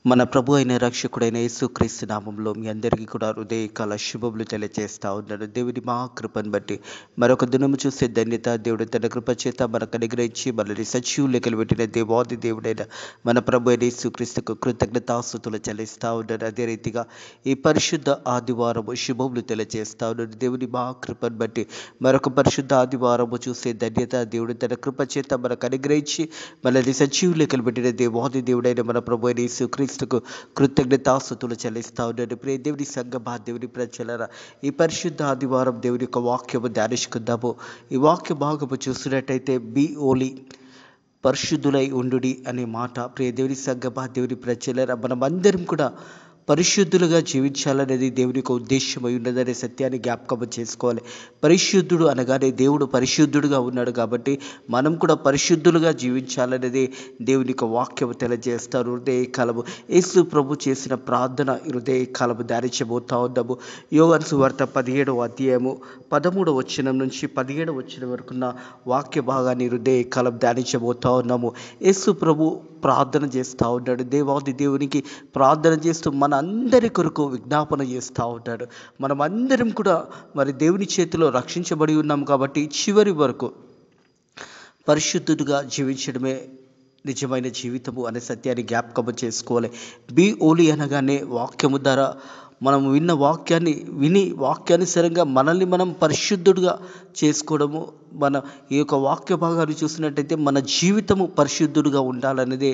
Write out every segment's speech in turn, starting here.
మన ప్రభు అయిన రక్షకుడైన యేసుక్రీస్తు నామంలో మీ అందరికీ కూడా హృదయకాల శుభములు తెలియజేస్తా ఉన్నాను. దేవుడి మా కృపను బట్టి మరొక దినము చూసే ధన్యత దేవుడు తన కృప చేత మనకు అనుగ్రహించి మనల్ని సజీవులు లెక్కలు పెట్టిన దేవాది దేవుడైన మన ప్రభు అయిన యేసుక్రీస్తుకు కృతజ్ఞతాస్తుతులు చెల్లిస్తా ఉన్నాను. అదే రీతిగా ఈ పరిశుద్ధ ఆదివారము శుభములు తెలియజేస్తా ఉన్నాను. దేవుడి మా కృపను బట్టి మరొక పరిశుద్ధ ఆదివారము చూసే ధన్యత దేవుడు తన కృప చేత మనకు అనుగ్రహించి మనల్ని సజీవులు లెక్కలు పెట్టిన దేవాది దేవుడైన మన ప్రభు అయిన యేసుక్రీస్తుకు కృతజ్ఞతాస్తుతులు చెల్లిస్తా ఉన్నాను. ప్రియ దేవుని సంగమా, దేవుని ప్రజలారా, ఈ పరిశుద్ధ ఆదివారం దేవుని యొక్క వాక్యము ధ్యానించుకుందాము. ఈ వాక్య భాగము చూసినట్టయితే బీ ఓలీ, పరిశుద్ధులై ఉండుడి అనే మాట. ప్రియ దేవుని సంగమా, దేవుని ప్రజలారా, మనం అందరం కూడా పరిశుద్ధులుగా జీవించాలనేది దేవుని యొక్క ఉద్దేశమై ఉన్నదనే సత్యాన్ని జ్ఞాపకం చేసుకోవాలి. పరిశుద్ధుడు అనగానే దేవుడు పరిశుద్ధుడుగా ఉన్నాడు కాబట్టి మనం కూడా పరిశుద్ధులుగా జీవించాలనేది దేవుని యొక్క వాక్యము తెలియజేస్తారు. హృదయకాలము యేసు ప్రభు చేసిన ప్రార్థన హృదయకాలము ధ్యానించబోతా ఉన్నాము. యోహాను సువార్త 17వ అధ్యాయము 13వ వచనం నుంచి 17వ వచనం వరకున్న వాక్య భాగాన్ని హృదయకాలం ధ్యానించబోతా ఉన్నాము. యేసు ప్రభు ప్రార్థన చేస్తూ ఉన్నాడు. దేవాది దేవునికి ప్రార్థన చేస్తూ మన అందరి కొరకు విజ్ఞాపన చేస్తూ ఉంటాడు. మనం అందరం కూడా మరి దేవుని చేతిలో రక్షించబడి ఉన్నాం కాబట్టి చివరి వరకు పరిశుద్ధుడిగా జీవించడమే నిజమైన జీవితము అనే సత్యాన్ని జ్ఞాపకం చేసుకోవాలి. బీ ఓలీ అనగానే వాక్యము ద్వారా మనం విన్న వాక్యాన్ని విని వాక్యానుసారంగా మనల్ని మనం పరిశుద్ధుడిగా చేసుకోవడము. మన ఈ యొక్క వాక్య భాగాన్ని చూసినట్టయితే మన జీవితము పరిశుద్ధుడిగా ఉండాలనేదే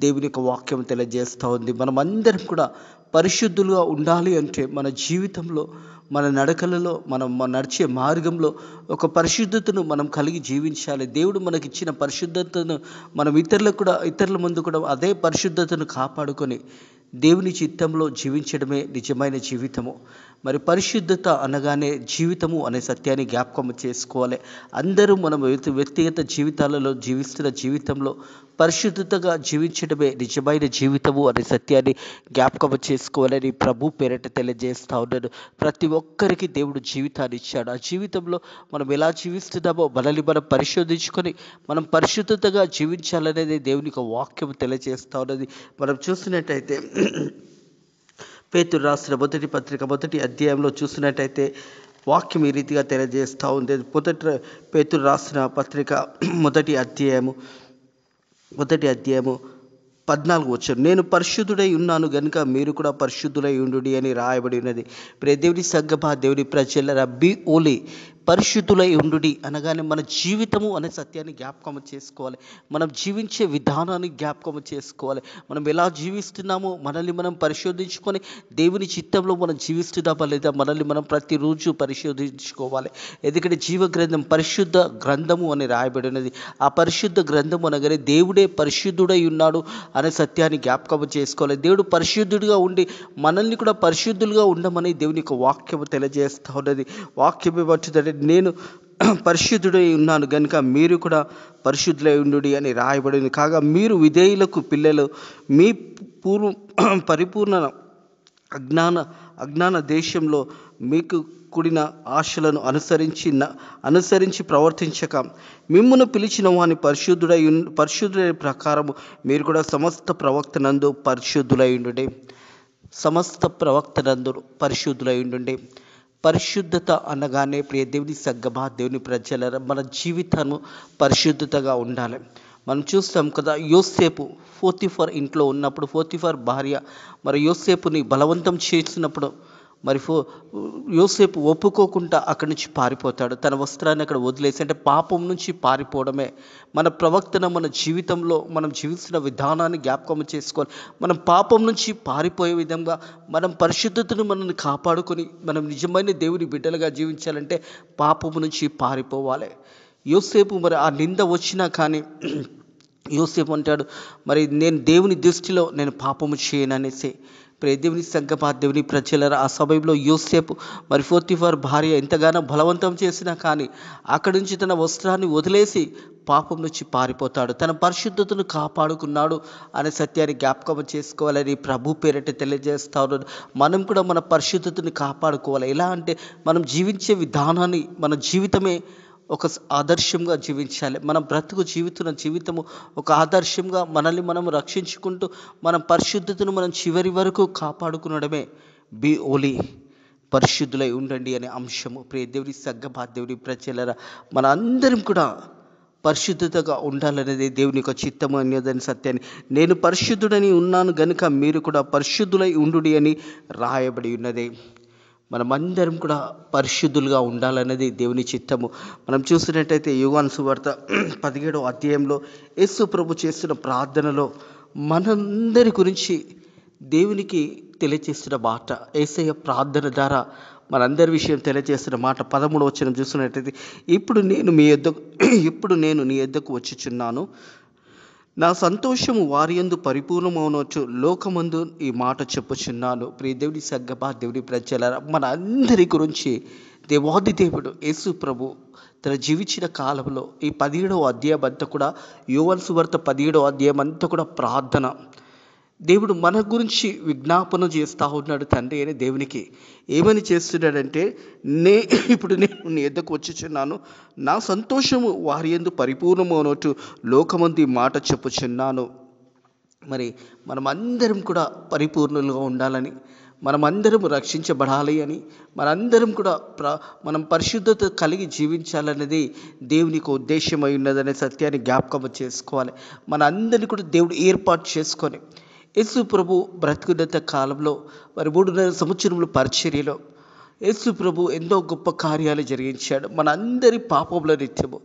దేవుని యొక్క వాక్యం తెలియజేస్తూ ఉంది. మనం అందరం కూడా పరిశుద్ధులుగా ఉండాలి అంటే మన జీవితంలో, మన నడకలలో, మనం నడిచే మార్గంలో ఒక పరిశుద్ధతను మనం కలిగి జీవించాలి. దేవుడు మనకిచ్చిన పరిశుద్ధతను మనం ఇతరుల ముందు కూడా అదే పరిశుద్ధతను కాపాడుకొని దేవుని చిత్తంలో జీవించడమే నిజమైన జీవితము. మరి పరిశుద్ధత అనగానే జీవితము అనే సత్యాన్ని జ్ఞాపకం చేసుకోవాలి. అందరూ మనం వ్యక్తిగత జీవితాలలో జీవిస్తున్న జీవితంలో పరిశుద్ధతగా జీవించడమే నిజమైన జీవితము అనే సత్యాన్ని జ్ఞాపకం చేసుకోవాలని ప్రభు పేరిట తెలియజేస్తా ఉన్నాను. ప్రతి ఒక్కరికి దేవుడు జీవితాన్ని ఇచ్చాడు. ఆ జీవితంలో మనం ఎలా జీవిస్తున్నామో మనల్ని మనం పరిశోధించుకొని మనం పరిశుద్ధతగా జీవించాలనేది దేవుని యొక్క వాక్యం తెలియజేస్తా ఉన్నది. మనం చూసినట్టయితే పేతురు రాసిన మొదటి పత్రిక 1వ అధ్యాయంలో చూసినట్టయితే వాక్యం ఈ రీతిగా తెలియజేస్తూ ఉంది. పేతురు రాసిన పత్రిక 1వ అధ్యాయము 14వ వచనం, నేను పరిశుద్ధుడై ఉన్నాను గనుక మీరు కూడా పరిశుద్ధులై ఉండుడి అని రాయబడి ఉన్నది. దేవుని సంగమా, దేవుని ప్రజలారా, బీ ఓలీ, పరిశుద్ధులై ఉండుడి అనగానే మన జీవితము అనే సత్యాన్ని జ్ఞాపకం చేసుకోవాలి. మనం జీవించే విధానాన్ని జ్ఞాపకం చేసుకోవాలి. మనం ఎలా జీవిస్తున్నామో మనల్ని మనం పరిశోధించుకొని దేవుని చిత్తంలో మనం జీవిస్తున్నామా లేదా మనల్ని మనం ప్రతిరోజు పరిశోధించుకోవాలి. ఎందుకంటే జీవ గ్రంథం పరిశుద్ధ గ్రంథము అని రాయబడినది. ఆ పరిశుద్ధ గ్రంథము అనగానే దేవుడే పరిశుద్ధుడై ఉన్నాడు అనే సత్యాన్ని జ్ఞాపకం చేసుకోవాలి. దేవుడు పరిశుద్ధుడిగా ఉండి మనల్ని కూడా పరిశుద్ధులుగా ఉండమని దేవుని యొక్క వాక్యము తెలియజేస్తూ ఉన్నది. వాక్యం ఏమంటుందంటే, నేను పరిశుద్ధుడై ఉన్నాను కనుక మీరు కూడా పరిశుద్ధులై ఉండుడి అని రాయబడింది. కాగా మీరు విధేయులకు పిల్లలు, మీ పరిపూర్ణ అజ్ఞాన దేశంలో మీకు కూడిన ఆశలను అనుసరించి ప్రవర్తించక మిమ్మును పిలిచిన వాని పరిశుద్ధుడై ప్రకారము మీరు కూడా సమస్త ప్రవక్తనందు పరిశుద్ధులై ఉండుడి. సమస్త ప్రవక్తనందు పరిశుద్ధులై ఉండుడి. పరిశుద్ధత అనగానే ప్రియ దేవుని సంగమా, దేవుని ప్రజలారా, మన జీవితము పరిశుద్ధతగా ఉండాలి. మనం చూస్తాం కదా, యోసేపు పోతీఫర్ ఇంట్లో ఉన్నప్పుడు పోతీఫర్ భార్య మరి యోసేపుని బలవంతం చేసినప్పుడు మరి యోసేపు ఒప్పుకోకుండా అక్కడి నుంచి పారిపోతాడు. తన వస్త్రాన్ని అక్కడ వదిలేసి, అంటే పాపం నుంచి పారిపోవడమే మన ప్రవర్తన. మన జీవితంలో మనం జీవిస్తున్న విధానాన్ని జ్ఞాపకం చేసుకోవాలి. మనం పాపం నుంచి పారిపోయే విధంగా మనం పరిశుద్ధతను మనల్ని కాపాడుకొని మనం నిజమైన దేవుని బిడ్డలుగా జీవించాలంటే పాపము నుంచి పారిపోవాలి. యోసేపు మరి ఆ నింద వచ్చినా కానీ యోసేపు అంటాడు, మరి నేను దేవుని దృష్టిలో నేను పాపము చేయననేసి. దేవుని సంగమా, దేవుని ప్రజలారా, ఆ సమయంలో యోసేపు మరి పోతీఫర్ భార్య ఎంతగానో బలవంతం చేసినా కానీ అక్కడి నుంచి తన వస్త్రాన్ని వదిలేసి పాపం నుంచి పారిపోతాడు. తన పరిశుద్ధతను కాపాడుకున్నాడు అనే సత్యాన్ని జ్ఞాపకం చేసుకోవాలని ప్రభు పేరిట తెలియజేస్తా ఉన్నాడు. మనం కూడా మన పరిశుద్ధతను కాపాడుకోవాలి. ఎలా అంటే మనం జీవించే విధానాన్ని, మన జీవితమే ఒక ఆదర్శంగా జీవించాలి. మన బ్రతుకు జీవితము ఒక ఆదర్శంగా మనల్ని మనం రక్షించుకుంటూ మన పరిశుద్ధతను మనం చివరి వరకు కాపాడుకునడమే బీ ఓలీ, పరిశుద్ధులై ఉండండి అనే అంశము. ప్రియ దేవుని సంగమా, దేవుని ప్రజలరా, మన అందరం కూడా పరిశుద్ధతగా ఉండాలనేది దేవుని యొక్క చిత్తము అనేదని సత్యాన్ని, నేను పరిశుద్ధుడని ఉన్నాను గనుక మీరు కూడా పరిశుద్ధులై ఉండుడి అని రాయబడి ఉన్నది. మనమందరం కూడా పరిశుద్ధులుగా ఉండాలన్నది దేవుని చిత్తము. మనం చూసినట్టయితే యోహాను సువార్త 17వ అధ్యాయంలో యేసు ప్రభు చేస్తున్న ప్రార్థనలో మనందరి గురించి దేవునికి తెలియజేస్తున్న మాట, యేసయ్య ప్రార్థన ద్వారా మనందరి విషయం తెలియజేస్తున్న మాట 13వ వచనం చూసినట్టయితే, ఇప్పుడు నేను నీ యొద్దకు వచ్చుచున్నాను, నా సంతోషము వారి యందు పరిపూర్ణమవునొచ్చు లోకమందు ఈ మాట చెప్పుచున్నాను. ప్రియ దేవుని సంగమా, దేవుని ప్రజలారా, మన అందరి గురించి దేవాది దేవుడు యేసు ప్రభు తన జీవించిన కాలంలో ఈ 17వ అధ్యాయం అంతా కూడా, యోహాను సువార్త 17వ అధ్యాయం అంతా కూడా ప్రార్థన. దేవుడు మన గురించి విజ్ఞాపన చేస్తూ ఉన్నాడు తండ్రి అని దేవునికి. ఏమని చేస్తున్నాడంటే, ఇప్పుడు నేను నీ యొద్దకు వచ్చుచున్నాను, నా సంతోషము వారి యందు పరిపూర్ణమవునట్టు లోకమంది మాట చెప్పుచున్నాను. మరి మనమందరం కూడా పరిపూర్ణులుగా ఉండాలని, మనమందరం రక్షించబడాలి అని, మనందరం కూడా మనం పరిశుద్ధత కలిగి జీవించాలనేది దేవునికి ఉద్దేశమై ఉన్నదనే సత్యాన్ని జ్ఞాపకం చేసుకోవాలి. మన అందరినీ కూడా దేవుడు ఏర్పాటు చేసుకొని, యేసు ప్రభు బ్రతుకున్నంత కాలంలో మరి 3.5 సంవత్సరముల పరిచర్యలో యేసు ప్రభు ఎన్నో గొప్ప కార్యాలు జరిగించాడు. మనందరి పాపముల నిత్యము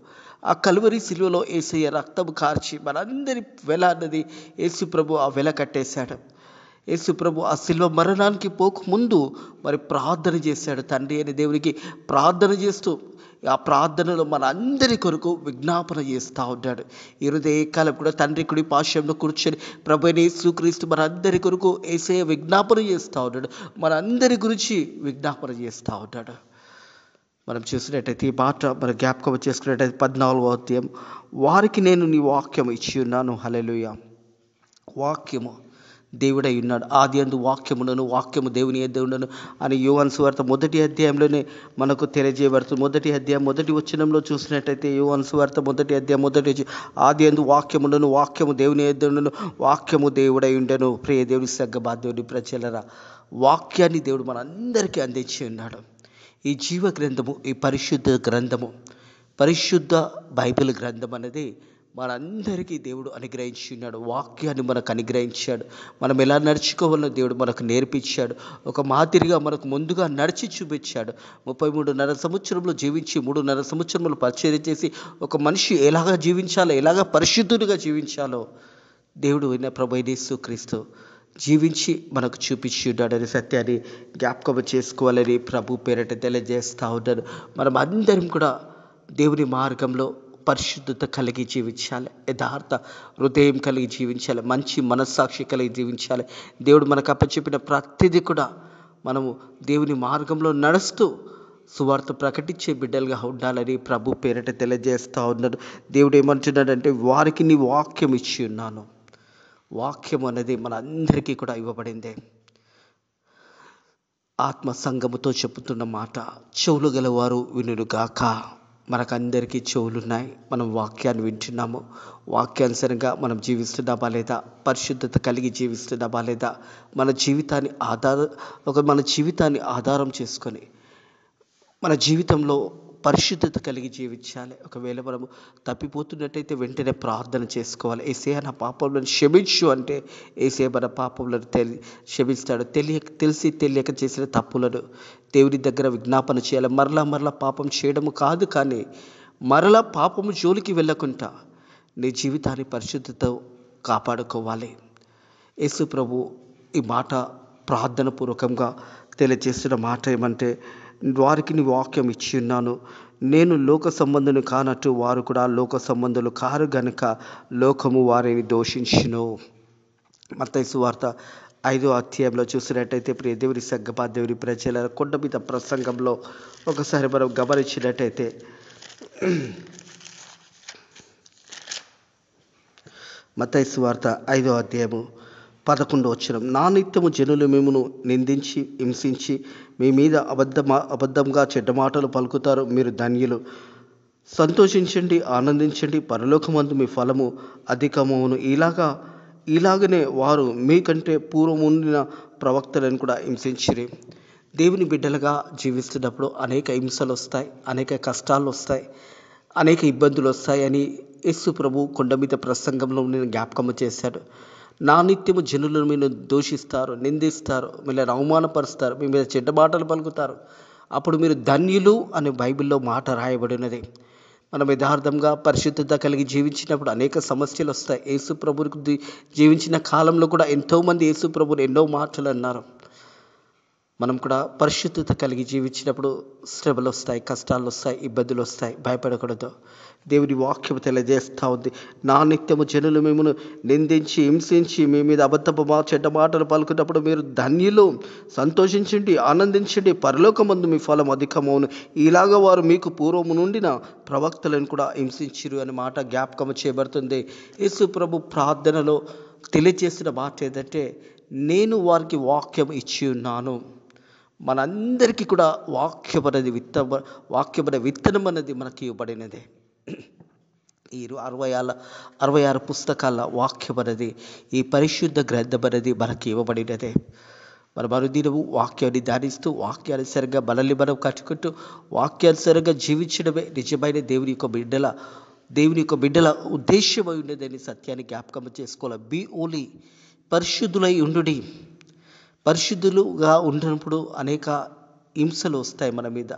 ఆ కలువరి శిలువలో యేసయ్య రక్తము కార్చి మనందరి వెల అన్నది యేసు ప్రభు ఆ వెల కట్టేశాడు. యేసు ప్రభు ఆ శిలువ మరణానికి పోక ముందు మరి ప్రార్థన చేశాడు. తండ్రి అని దేవునికి ప్రార్థన చేస్తూ ఆ ప్రార్థనలో మన అందరి కొరకు విజ్ఞాపన చేస్తూ ఉన్నాడు. ఈ హృదయకాలం కూడా తండ్రి కుడి పార్శ్వంలో కూర్చొని ప్రభువైన యేసుక్రీస్తు మన అందరి కొరకు యేసయ్య విజ్ఞాపన చేస్తూ ఉన్నాడు. మన అందరి గురించి విజ్ఞాపన చేస్తూ ఉన్నాడు. మనం చూసినట్టయితే ఈ మాట మన జ్ఞాపకం చేసుకున్నట్టయితే 14వ అధ్యాయం, వారికి నేను నీ వాక్యం ఇచ్చి ఉన్నాను. హల్లెలూయా. వాక్యము దేవుడై ఉన్నాడు. ఆది యందు వాక్యముండెను, వాక్యము దేవుని యొద్ద ఉండెను అని యోహాను సువార్త 1వ అధ్యాయంలోనే మనకు తెలియజేయబడుతుంది. 1వ అధ్యాయం 1వ వచనంలో చూసినట్టయితే యోహాను సువార్త 1వ అధ్యాయం 1వ, ఆది యందు వాక్యముండెను, వాక్యము దేవుని యొద్ద ఉండెను, వాక్యము దేవుడై ఉండెను. ప్రియ దేవుని సంగమా, దేవుని ప్రజలరా, వాక్యాన్ని దేవుడు మనందరికీ అందించి ఉన్నాడు. ఈ జీవ గ్రంథము, ఈ పరిశుద్ధ గ్రంథము, పరిశుద్ధ బైబిల్ గ్రంథం అనేది మనందరికీ దేవుడు అనుగ్రహించి ఉన్నాడు. వాక్యాన్ని మనకు అనుగ్రహించాడు. మనం ఎలా నడుచుకోవాలో దేవుడు మనకు నేర్పించాడు. ఒక మాదిరిగా మనకు ముందుగా నడిచి చూపించాడు. 33.5 సంవత్సరంలో జీవించి 3.5 సంవత్సరములు పరిచర్య చేసి ఒక మనిషి ఎలాగా జీవించాలో, ఎలాగా పరిశుద్ధుడిగా జీవించాలో దేవుడు అయిన ప్రభువైన యేసుక్రీస్తు జీవించి మనకు చూపించి ఉన్నాడని సత్యాన్ని జ్ఞాపకం చేసుకోవాలని ప్రభు పేరట తెలియజేస్తూ ఉన్నాడు. మనం అందరం కూడా దేవుని మార్గంలో పరిశుద్ధత కలిగి జీవించాలి, యథార్థ హృదయం కలిగి జీవించాలి, మంచి మనస్సాక్షి కలిగి జీవించాలి. దేవుడు మనకు అప్పచెప్పిన ప్రతిదీ కూడా మనము దేవుని మార్గంలో నడుస్తూ సువార్త ప్రకటించే బిడ్డలుగా ఉండాలని ప్రభు పేరట తెలియజేస్తూ ఉన్నాడు. దేవుడు ఏమంటున్నాడంటే, వారికి నీ వాక్యం ఇచ్చి ఉన్నాను. వాక్యం అనేది మన అందరికీ కూడా ఇవ్వబడిందే. ఆత్మ సంగముతో చెబుతున్న మాట, చెవులు గలవారు వినుగాక. మనకందరికీ చెవులున్నాయి, మనం వాక్యాన్ని వింటున్నాము. వాక్యానుసారంగా మనం జీవిస్తున్నామా లేదా, పరిశుద్ధత కలిగి జీవిస్తున్నామా లేదా, మన జీవితాన్ని ఆధారం చేసుకొని మన జీవితంలో పరిశుద్ధత కలిగి జీవించాలి. ఒకవేళ మనము తప్పిపోతున్నట్టయితే వెంటనే ప్రార్థన చేసుకోవాలి. యేసయ్యా నా పాపములను క్షమించు అంటే యేసయ్య మన పాపములను క్షమిస్తాడు. తెలిసి తెలియక చేసిన తప్పులను దేవుని దగ్గర విజ్ఞాపన చేయాలి. మరలా పాపం చేయడము కాదు, కానీ మరలా పాపము జోలికి వెళ్ళకుండా నీ జీవితాన్ని పరిశుద్ధత కాపాడుకోవాలి. యేసు ప్రభు ఈ మాట ప్రార్థన పూర్వకంగా తెలియజేస్తున్న మాట ఏమంటే, వారికి నీ వాక్యం ఇచ్చి ఉన్నాను, నేను లోక సంబంధుని కానట్టు వారు కూడా లోక సంబంధులు కారు గనుక లోకము వారిని దోషించును. మత్తయి సువార్త 5వ అధ్యాయంలో చూసినట్టయితే ప్రియ దేవుని సంగమా, దేవుని ప్రజల కొండ మీద ప్రసంగంలో ఒకసారి మనం గమనించినట్టయితే మత్తయి సువార్త 5వ అధ్యాయము 11వ వచనం, నా నిత్యము జనులు మిమ్మును నిందించి హింసించి మీ మీద అబద్ధంగా చెడ్డ మాటలు పలుకుతారు, మీరు ధన్యులు. సంతోషించండి, ఆనందించండి, పరలోకమందు మీ ఫలము అధికమవును. ఇలాగనే వారు మీకంటే పూర్వం ఉండిన ప్రవక్తలను కూడా హింసించిరి. దేవుని బిడ్డలుగా జీవిస్తున్నప్పుడు అనేక హింసలు వస్తాయి, అనేక కష్టాలు వస్తాయి, అనేక ఇబ్బందులు వస్తాయి అని యేసు ప్రభు కొండ మీద ప్రసంగంలో నేను జ్ఞాపకం చేశాడు. నా నిత్యము జనులను మీరు దూషిస్తారు, నిందిస్తారు, మిమ్మల్ని అవమానపరుస్తారు, మీ మీద చెడ్డ మాటలు పలుకుతారు, అప్పుడు మీరు ధన్యులు అనే బైబిల్లో మాట రాయబడినది. మనం యథార్థంగా పరిశుద్ధత కలిగి జీవించినప్పుడు అనేక సమస్యలు వస్తాయి. యేసు ప్రభువుకు జీవించిన కాలంలో కూడా ఎంతోమంది యేసు ప్రభువుని ఎన్నో మాటలు అన్నారు. మనం కూడా పరిశుద్ధత కలిగి జీవించినప్పుడు శ్రమలు వస్తాయి, కష్టాలు వస్తాయి, ఇబ్బందులు వస్తాయి. భయపడకూడదు. దేవుని వాక్యం తెలియజేస్తూ ఉంది, నా నిత్యము జనులు మిమ్మల్ని నిందించి హింసించి మీ మీద అబద్ధపు చెడ్డ మాటలు పలుకున్నప్పుడు మీరు ధన్యులు, సంతోషించండి, ఆనందించండి, పరలోకమందు మీ ఫలం అధికమవును. ఇలాగ వారు మీకు పూర్వము నుండిన ప్రవక్తలను కూడా హింసించిరు అనే మాట జ్ఞాపకం చేయబడుతుంది. యేసు ప్రభు ప్రార్థనలో తెలియజేసిన మాట ఏంటంటే, నేను వారికి వాక్యం ఇచ్చి ఉన్నాను. మనందరికీ కూడా వాక్యమనే విత్తనం అనేది మనకి ఇవ్వబడినదే. ఈ 66 పుస్తకాల వాక్యం అనేది, ఈ పరిశుద్ధ గ్రంథం అనేది మనకి ఇవ్వబడినదే. మన మరుదినము వాక్యాన్ని ధ్యానిస్తూ, వాక్యానుసారంగా మనల్ని మనం కట్టుకుంటూ, వాక్యానుసారంగా జీవించడమే నిజమైన దేవుని యొక్క బిడ్డల ఉద్దేశమై ఉన్నదని సత్యాన్ని జ్ఞాపకం చేసుకోవాలి. బీ ఓలీ, పరిశుద్ధులై ఉండుడి. పరిశుద్ధులుగా ఉన్నప్పుడు అనేక హింసలు వస్తాయి మన మీద,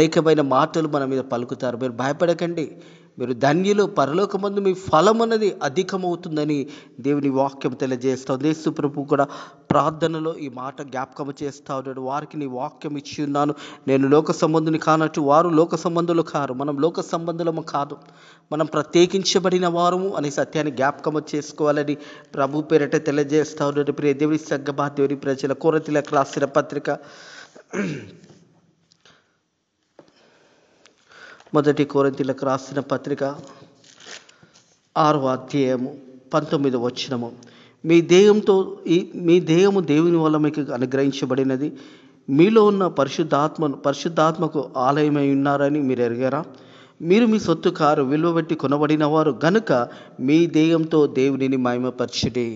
అనేకమైన మాటలు మన మీద పలుకుతారు. మీరు భయపడకండి, మీరు ధన్యులు, పరలోకమందు మీ ఫలం అన్నది అధికమవుతుందని దేవుని వాక్యం తెలియజేస్తుంది. యేసు ప్రభు కూడా ప్రార్థనలో ఈ మాట జ్ఞాపకం చేస్తూ ఉన్నాడు. వారికి నీ వాక్యం ఇచ్చి ఉన్నాను, నేను లోక సంబంధుని కానట్టు వారు లోక సంబంధులు కారు. మనం లోక సంబంధులము కాదు, మనం ప్రత్యేకించబడిన వారము అనే సత్యాన్ని జ్ఞాపకం చేసుకోవాలని ప్రభు పేరట తెలియజేస్తూ ఉన్నాడు. ప్రియ దేవుని సంగమా, దేవుని ప్రజల కొరింథీయులకు రాసిన పత్రిక 1 కొరింథీయులకు రాసిన పత్రిక 6వ అధ్యాయము 19వ వచనము, మీ దేహము దేవుని వల్ల మీకు అనుగ్రహించబడినది, మీలో ఉన్న పరిశుద్ధాత్మకు ఆలయమై ఉన్నారని మీరు ఎరగారా? మీరు మీ సొత్తు కారు, విలువ పెట్టి కొనబడిన వారు గనుక మీ దేహంతో దేవునిని మహిమపరచుడి.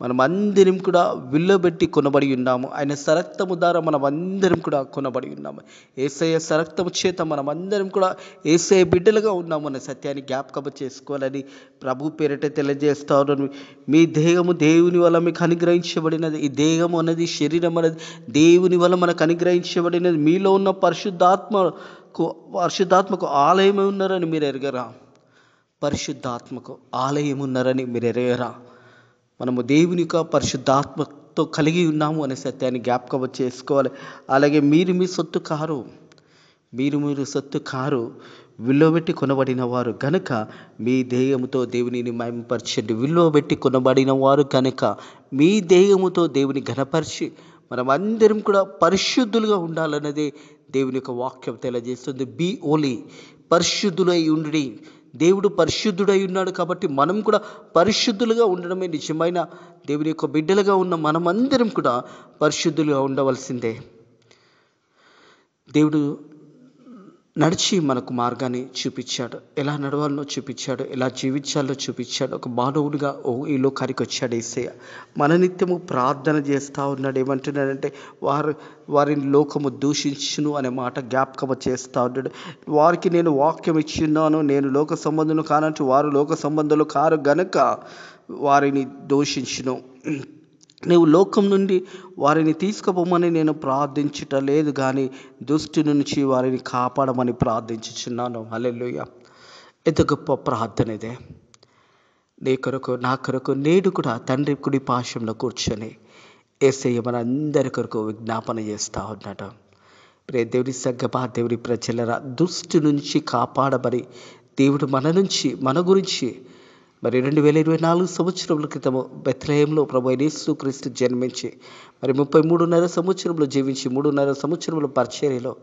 మనమందరం కూడా విలువబెట్టి కొనబడి ఉన్నాము. ఆయన సరక్తము ద్వారా మనమందరం కూడా కొనబడి ఉన్నాము. యేసయ్య సరక్తము చేత మనమందరం కూడా యేసయ్య బిడ్డలుగా ఉన్నాము అనే సత్యాన్ని జ్ఞాపకం చేసుకోవాలని ప్రభు పేరిట తెలియజేస్తా ఉన్నాను. మీ దేహము దేవుని వల్ల మీకు అనుగ్రహించబడినది. ఈ దేహము అనేది, శరీరం అనేది దేవుని వల్ల మనకు అనుగ్రహించబడినది. మీలో ఉన్న పరిశుద్ధాత్మకు ఆలయమై ఉన్నారని మీరు ఎరగరా? పరిశుద్ధాత్మకు ఆలయం ఉన్నారని మీరు ఎరగరా? మనము దేవుని యొక్క పరిశుద్ధాత్మతో కలిగి ఉన్నాము అనే సత్యాన్ని జ్ఞాపకం చేసుకోవాలి. అలాగే మీరు సొత్తు కారు, విలువబెట్టి కొనబడిన వారు గనుక మీ దేహముతో దేవునిని మహిమపరచండి. విలువబెట్టి కొనబడిన వారు కనుక మీ దేహముతో దేవుని ఘనపరిచి మనమందరం కూడా పరిశుద్ధులుగా ఉండాలన్నదే దేవుని యొక్క వాక్యం తెలియజేస్తుంది. బీ ఓలీ, పరిశుద్ధులై ఉండి. దేవుడు పరిశుద్ధుడై ఉన్నాడు కాబట్టి మనం కూడా పరిశుద్ధులుగా ఉండడమే నిజమైన దేవుని యొక్క బిడ్డలుగా ఉన్న మనమందరం కూడా పరిశుద్ధులుగా ఉండవలసిందే. దేవుడు నడిచి మనకు మార్గాన్ని చూపించాడు, ఎలా నడవాలనో చూపించాడు, ఎలా జీవించాలో చూపించాడు. ఒక మానవుడిగా ఈ లోకానికి వచ్చాడు యేసయ్య. మన నిత్యము ప్రార్థన చేస్తూ ఉన్నాడు. ఏమంటున్నాడంటే, వారిని లోకము దూషించును అనే మాట జ్ఞాపకం చేస్తూ ఉన్నాడు. వారికి నేను వాక్యం ఇచ్చి ఉన్నాను, నేను లోక సంబంధులు కానంటూ వారు లోక సంబంధులు కారు గనుక వారిని దూషించును. నీవు లోకం నుండి వారిని తీసుకుపోమని నేను ప్రార్థించుట లేదు, కానీ దుష్టి నుంచి వారిని కాపాడమని ప్రార్థించుచున్నాను. హల్లెలూయా! ఎంత గొప్ప ప్రార్థన ఇదే. నీ కొరకు, నా కొరకు నేడు కూడా తండ్రి కుడి పార్శ్వంలో కూర్చొని యేసయ్య మన అందరి కొరకు విజ్ఞాపన చేస్తూ ఉన్నాడు. ప్రియ దేవుని సంగమా, దేవుని ప్రజలరా, దుష్టి నుంచి కాపాడమని దేవుడు మన గురించి మరి 2024 సంవత్సరముల క్రితము బెత్లెహేంలో ప్రభు యేసు క్రీస్తు జన్మించి మరి 33.5 సంవత్సరంలో జీవించి 3.5 సంవత్సరముల పరిచర్యలో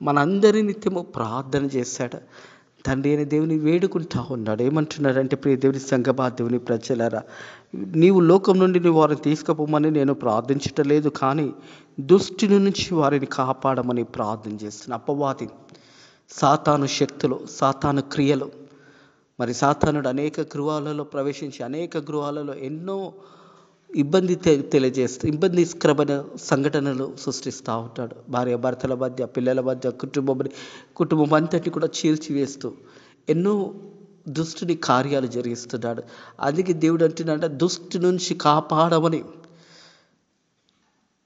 మనందరి నిత్యము ప్రార్థన చేశాడు. తండ్రి అయిన దేవుని వేడుకుంటా ఉన్నాడు. ఏమంటున్నాడంటే, ప్రియ దేవుని సంగమా, దేవుని ప్రజలారా, నీవు లోకం నుండి వారిని తీసుకుపోమని నేను ప్రార్థించటం లేదు, కానీ దుష్టి నుంచి వారిని కాపాడమని ప్రార్థన చేస్తున్నా. అపవాది సాతాను శక్తులు, సాతాను క్రియలు, మరి సాతానుడు అనేక గృహాలలో ప్రవేశించి అనేక గృహాలలో ఎన్నో ఇబ్బందికరమైన సంఘటనలు సృష్టిస్తూ ఉంటాడు. భార్య భర్తల మధ్య, పిల్లల మధ్య, కుటుంబం అంతటి కూడా చీల్చివేస్తూ ఎన్నో దుష్టుని కార్యాలు జరిగిస్తున్నాడు. అందుకే దేవుడు అంటున్నాడు, దుష్టు నుంచి కాపాడమని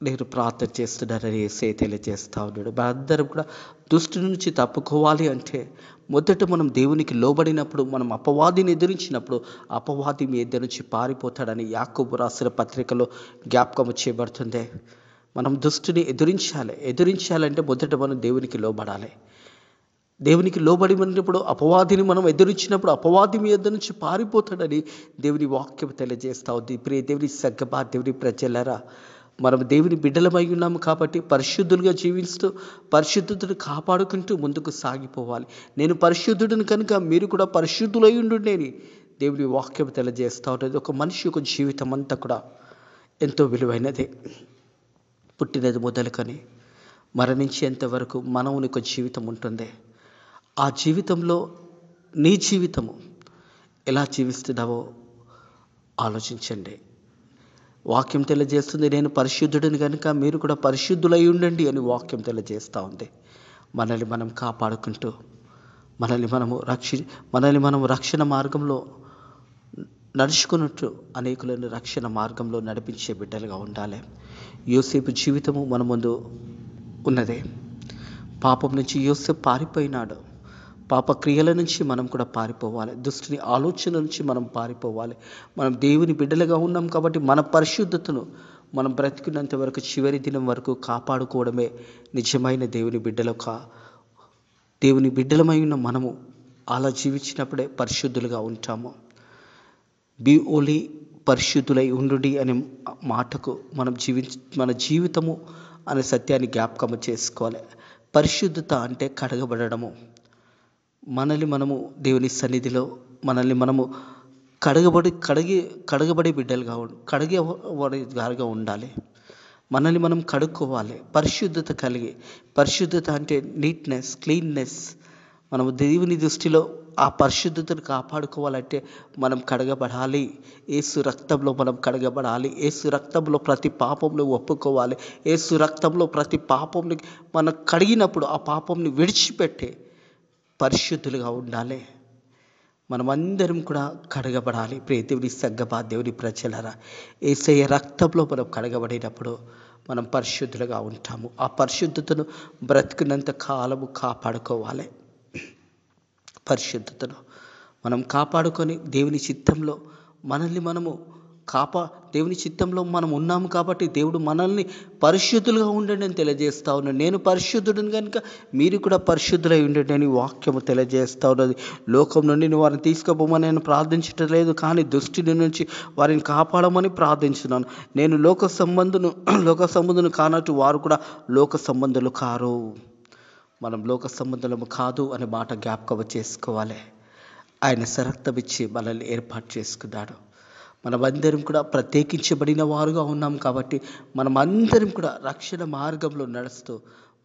నేను ప్రార్థన చేస్తున్నానని యేసే తెలియజేస్తూ ఉన్నాడు. మనందరం కూడా దుష్టు నుంచి తప్పుకోవాలి అంటే మొదట మనం దేవునికి లోబడినప్పుడు, మనం అపవాదిని ఎదిరించినప్పుడు అపవాది మీ ఎదురు నుంచి పారిపోతాడని యాకోబు రాసిన పత్రికలో జ్ఞాపకం చేయబడుతుంది. మనం దుష్టుని ఎదిరించాలంటే మొదట మనం దేవునికి లోబడాలి. దేవునికి లోబడి ఉన్నప్పుడు అపవాదిని మనం ఎదిరించినప్పుడు అపవాది మీ ఎదురు నుంచి పారిపోతాడని దేవుని వాక్యం తెలియజేస్తూ ఉంది. ప్రియ దేవుని సంగమా, దేవుని ప్రజలారా, మనం దేవుని బిడ్డలమై ఉన్నాము కాబట్టి పరిశుద్ధులుగా జీవిస్తూ పరిశుద్ధతను కాపాడుకుంటూ ముందుకు సాగిపోవాలి. నేను పరిశుద్ధుడిని కనుక మీరు కూడా పరిశుద్ధులై ఉండుండేని దేవుని వాక్యం తెలియజేస్తూ ఉంటుంది. ఒక మనిషి యొక్క జీవితం అంతా కూడా ఎంతో విలువైనదే. పుట్టినది మొదలుకొని మరణించేంత వరకు మానవునికి ఒక జీవితం ఉంటుంది. ఆ జీవితంలో నీ జీవితము ఎలా జీవిస్తున్నావో ఆలోచించండి. వాక్యం తెలియజేస్తుంది, నేను పరిశుద్ధుడిని కనుక మీరు కూడా పరిశుద్ధులై ఉండండి అని వాక్యం తెలియజేస్తూ ఉంది. మనల్ని మనం కాపాడుకుంటూ మనల్ని మనం రక్షణ మార్గంలో నడుచుకున్నట్టు అనేకులను రక్షణ మార్గంలో నడిపించే బిడ్డలుగా ఉండాలి. యోసేపు జీవితము మన ముందు ఉన్నదే. పాపం నుంచి యోసేపు పారిపోయినాడు. పాప క్రియల నుంచి మనం కూడా పారిపోవాలి. దుష్టుని ఆలోచన నుంచి మనం పారిపోవాలి. మనం దేవుని బిడ్డలుగా ఉన్నాం కాబట్టి మన పరిశుద్ధతను మనం బ్రతికినంత వరకు, చివరి దినం వరకు కాపాడుకోవడమే నిజమైన దేవుని బిడ్డలమై ఉన్న మనము అలా జీవించినప్పుడే పరిశుద్ధులుగా ఉంటాము. బీ ఓన్లీ పరిశుద్ధులై ఉండుడి అనే మాటకు మన జీవితము అనే సత్యాన్ని జ్ఞాపకము చేసుకోవాలి. పరిశుద్ధత అంటే కడగబడము. మనల్ని మనము దేవుని సన్నిధిలో మనము కడగబడే బిడ్డలుగా కడిగేవారిగా ఉండాలి. మనల్ని మనం కడుక్కోవాలి. పరిశుద్ధత అంటే నీట్నెస్, క్లీన్నెస్. మనము దేవుని దృష్టిలో ఆ పరిశుద్ధతను కాపాడుకోవాలంటే మనం కడగబడాలి. యేసు రక్తంలో మనం కడగబడాలి. యేసు రక్తంలో ప్రతి పాపంలో ఒప్పుకోవాలి. యేసు రక్తంలో ప్రతి పాపంని మనం కడిగినప్పుడు ఆ పాపంని విడిచిపెట్టే పరిశుద్ధులుగా ఉండాలి. మనమందరం కూడా కడగబడాలి. ప్రియ దేవుని సంగమా, దేవుని ప్రజలారా, యేసయ్య రక్తంలో మనం కడగబడినప్పుడు మనం పరిశుద్ధులుగా ఉంటాము. ఆ పరిశుద్ధతను బ్రతికినంత కాలము కాపాడుకోవాలి. పరిశుద్ధతను మనం కాపాడుకొని దేవుని చిత్తంలో దేవుని చిత్తంలో మనం ఉన్నాము కాబట్టి దేవుడు మనల్ని పరిశుద్ధులుగా ఉండండి అని తెలియజేస్తూ ఉన్నాడు. నేను పరిశుద్ధుడిని కనుక మీరు కూడా పరిశుద్ధులై ఉండండి అని వాక్యము తెలియజేస్తూ ఉన్నది. లోకం నుండి నువ్వు వారిని తీసుకుపోమని నేను ప్రార్థించటం లేదు, కానీ దుష్టుని నుంచి వారిని కాపాడమని ప్రార్థించున్నాను. నేను లోక సంబంధులు కానట్టు వారు కూడా లోక సంబంధులు కారు. మనం లోక సంబంధులము కాదు అనే మాట జ్ఞాపకం చేసుకోవాలి. ఆయన రక్తం ఇచ్చి మనల్ని ఏర్పాటు చేసుకున్నాడు. మనమందరం కూడా ప్రత్యేకించబడిన వారుగా ఉన్నాం కాబట్టి మనమందరం కూడా రక్షణ మార్గంలో నడుస్తూ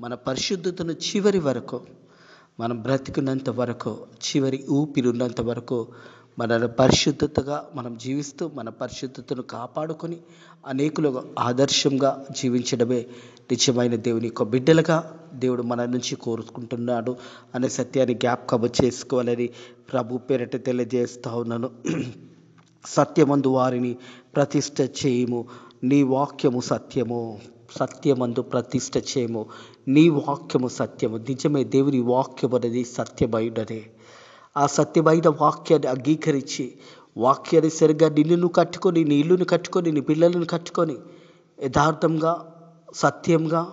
మన పరిశుద్ధతను చివరి వరకు, మనం బ్రతికినంత వరకు, చివరి ఊపిరిన్నంత వరకు మన పరిశుద్ధతగా మనం జీవిస్తూ మన పరిశుద్ధతను కాపాడుకొని అనేకులకు ఆదర్శంగా జీవించడమే నిజమైన దేవుని యొక్క బిడ్డలుగా దేవుడు మన నుంచి కోరుకుంటున్నాడు అనే సత్యాన్ని జ్ఞాపకం చేసుకోవాలని ప్రభు పేరిట తెలియజేస్తూ ఉన్నాను. సత్యమందు వారిని ప్రతిష్ఠ చేయము, నీ వాక్యము సత్యము. సత్యమందు ప్రతిష్ఠ చేయము, నీ వాక్యము సత్యము. నిజమే, దేవుని వాక్యం అనేది సత్యమైనదే. ఆ సత్యమైన వాక్యాన్ని అంగీకరించి వాక్యాన్ని సరిగ్గా నిన్ను కట్టుకొని, నీ ఇల్లును కట్టుకొని, నీ పిల్లలను కట్టుకొని యథార్థంగా, సత్యంగా,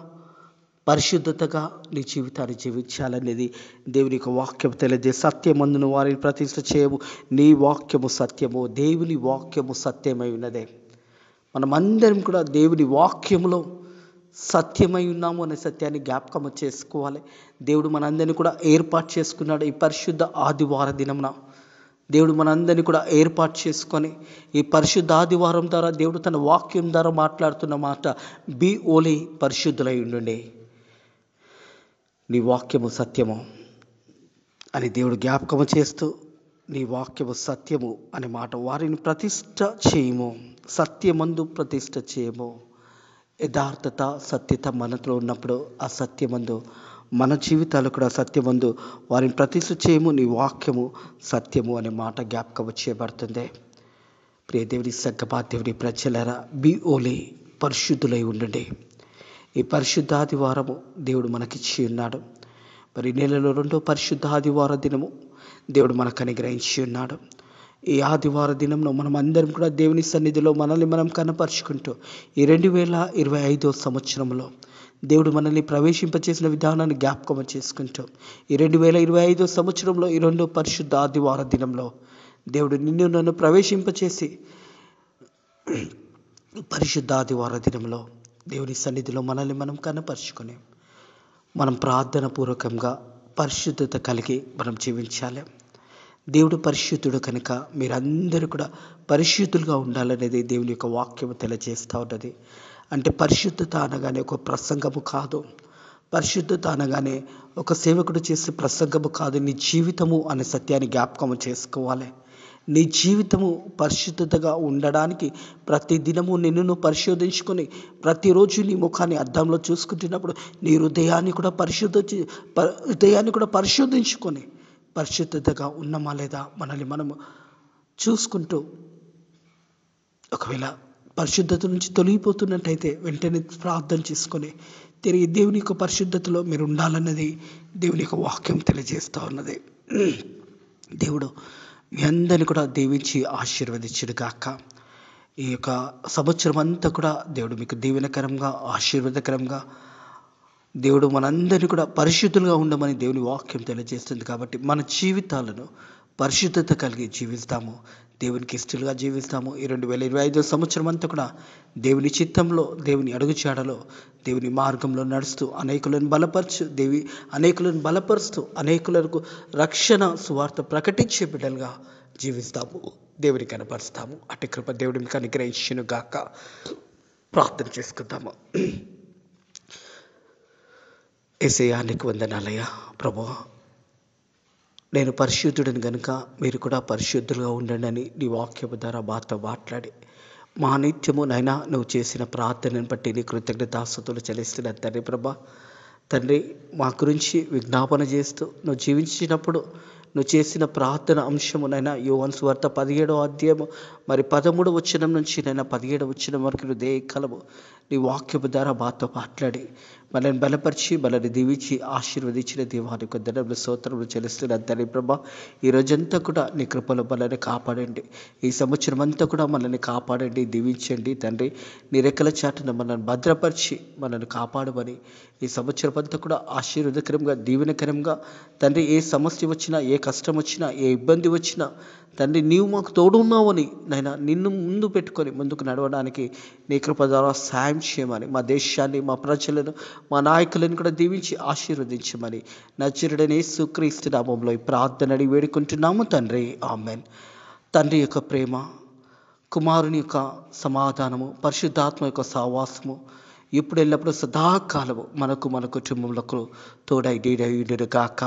పరిశుద్ధతగా నీ జీవితాన్ని జీవించాలనేది దేవుని యొక్క వాక్యం తెలియజేసి, సత్యమందును వారిని ప్రతిష్ఠ చేయము, నీ వాక్యము సత్యము. దేవుని వాక్యము సత్యమై ఉన్నదే. మనమందరం కూడా దేవుని వాక్యములో సత్యమై ఉన్నాము అనే సత్యాన్ని జ్ఞాపకం చేసుకోవాలి. దేవుడు మనందరినీ కూడా ఏర్పాటు చేసుకున్నాడు. ఈ పరిశుద్ధ ఆదివార దినమున దేవుడు మనందరినీ కూడా ఏర్పాటు చేసుకొని ఈ పరిశుద్ధ ఆదివారం ద్వారా దేవుడు తన వాక్యం ద్వారా మాట్లాడుతున్న మాట, బీ ఓన్లీ పరిశుద్ధులై ఉండండి, నీ వాక్యము సత్యము. అని దేవుడు జ్ఞాపకము చేస్తూ, నీ వాక్యము సత్యము అనే మాట, వారిని ప్రతిష్ట చేయము, సత్యమందు ప్రతిష్ట చేయము. యథార్థత సత్యత మనలో ఉన్నప్పుడు ఆ సత్యమందు మన జీవితాలు కూడా సత్యమందు వారిని ప్రతిష్ట చేయము, నీ వాక్యము సత్యము అనే మాట జ్ఞాపకం చేయబడుతుంది. ప్రియ దేవుని సంగమా, దేవుని ప్రజలారా, బి ఓలీ, పరిశుద్ధులై ఉండండి. ఈ పరిశుద్ధ ఆదివారము దేవుడు మనకిచ్చి ఉన్నాడు. మరి నెలలో 2వ పరిశుద్ధ ఆదివార దినము దేవుడు మనకు అనుగ్రహించి ఉన్నాడు. ఈ ఆదివార దినంలో మనం అందరం కూడా దేవుని సన్నిధిలో మనల్ని మనం కనపరుచుకుంటూ ఈ 2025వ సంవత్సరంలో దేవుడు మనల్ని ప్రవేశింపచేసిన విధానాన్ని జ్ఞాపకం చేసుకుంటూ ఈ 2025వ సంవత్సరంలో ఈ 2వ పరిశుద్ధ ఆదివార దినంలో దేవుడు నిన్ను నన్ను ప్రవేశింపచేసి పరిశుద్ధ ఆదివార దినంలో దేవుని సన్నిధిలో మనల్ని మనం కనపరుచుకొని మనం ప్రార్థన పూర్వకంగా పరిశుద్ధత కలిగి మనం జీవించాలి. దేవుడు పరిశుద్ధుడు కనుక మీరందరూ కూడా పరిశుద్ధులుగా ఉండాలనేది దేవుని యొక్క వాక్యము తెలియజేస్తూ ఉన్నది. అంటే పరిశుద్ధత అనగానే ఒక ప్రసంగము కాదు, పరిశుద్ధత అనగానే ఒక సేవకుడు చేసే ప్రసంగము కాదు, నీ జీవితము అనే సత్యాన్ని జ్ఞాపకము చేసుకోవాలి. నీ జీవితము పరిశుద్ధతగా ఉండడానికి ప్రతి దినము నిన్ను పరిశోధించుకొని ప్రతిరోజు నీ ముఖాన్ని అద్దంలో చూసుకుంటున్నప్పుడు నీ హృదయాన్ని కూడా పరిశోధించుకొని పరిశుద్ధతగా ఉన్నామా లేదా మనల్ని మనము చూసుకుంటూ, ఒకవేళ పరిశుద్ధత నుంచి తొలగిపోతున్నట్టయితే వెంటనే ప్రార్థన చేసుకొని తిరిగి దేవుని యొక్క పరిశుద్ధతలో మీరు ఉండాలన్నది దేవుని యొక్క వాక్యం తెలియజేస్తూ ఉన్నది. దేవుడు మీ అందరిని కూడా దీవించి ఆశీర్వదించును గాక. ఈ యొక్క సంవత్సరం అంతా కూడా దేవుడు మీకు దీవెనకరంగా ఆశీర్వాదకరంగా దేవుడు మనందరినీ కూడా పరిశుద్ధులుగా ఉండమని దేవుని వాక్యం తెలియజేస్తుంది. కాబట్టి మన జీవితాలను పరిశుద్ధత కలిగి జీవిస్తాము, దేవునికి ఇష్టలుగా జీవిస్తాము. ఈ 2025వ సంవత్సరం అంతా కూడా దేవుని చిత్తంలో, దేవుని అడుగుచాడలో, దేవుని మార్గంలో నడుస్తూ అనేకులను బలపరుస్తూ అనేకులకు రక్షణ సువార్త ప్రకటించే బిడ్డలుగా జీవిస్తాము, దేవుని కనపరుస్తాము. అట్టి కృప దేవుడు మీకు అనుగ్రహించును గాక. ప్రార్థన చేసుకుందాము. యేసయ్యా, నీకు వందనాలయ్యా. ప్రభువా, నేను పరిశుద్ధుడిని కనుక మీరు కూడా పరిశుద్ధులుగా ఉండండి అని నీ వాక్యము ద్వారా మాతో మాట్లాడి మా నిత్యము నైనా నువ్వు చేసిన ప్రార్థనను బట్టి నీ కృతజ్ఞతాస్తుతులు చెల్లిస్తున్న తండ్రి. ప్రభా తండ్రి, మా గురించి విజ్ఞాపన చేస్తూ నువ్వు జీవించినప్పుడు నువ్వు చేసిన ప్రార్థన అంశమునైనా యోహాను సువార్త 17వ అధ్యాయము మరి 13వ వచనం నుంచి 17వ వచనం వరకు హృదయకాలము నీ వాక్యము ద్వారా మాతో మాట్లాడి మనల్ని బలపరిచి మనల్ని దీవించి ఆశీర్వదించిన దేవానికి వందనములు స్తోత్రములు చెల్లిస్తున్న తండ్రి. ప్రభా, ఈ రోజంతా కూడా నీ కృపలో మనల్ని కాపాడండి. ఈ సంవత్సరం అంతా కూడా మనల్ని కాపాడండి, దీవించండి తండ్రి. నీ రెక్కల చాటున మనల్ని భద్రపరిచి మనల్ని కాపాడమని ఈ సంవత్సరం అంతా కూడా ఆశీర్వాదకరంగా దీవెనకరంగా తండ్రి, ఏ సమస్య వచ్చినా, ఏ కష్టం వచ్చినా, ఏ ఇబ్బంది వచ్చినా తండ్రి నీవు మాకు తోడు ఉన్నావని నైనా నిన్ను ముందు పెట్టుకొని ముందుకు నడవడానికి నీ కృప ద్వారా సాయం చేయమని, మా దేశాన్ని, మా ప్రజలను, మా నాయకులను కూడా దీవించి ఆశీర్వదించమని నజరుడైన యేసుక్రీస్తు నామములో ఈ ప్రార్థన అడిగి వేడుకుంటున్నాము తండ్రి. ఆమెన్. తండ్రి యొక్క ప్రేమ, కుమారుని యొక్క సమాధానము, పరిశుద్ధాత్మ యొక్క సహవాసము ఇప్పుడు ఎల్లప్పుడూ సదాకాలము మనకు మన కుటుంబములకు తోడై నీడై ఉండును గాక.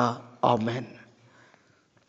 ఆమెన్.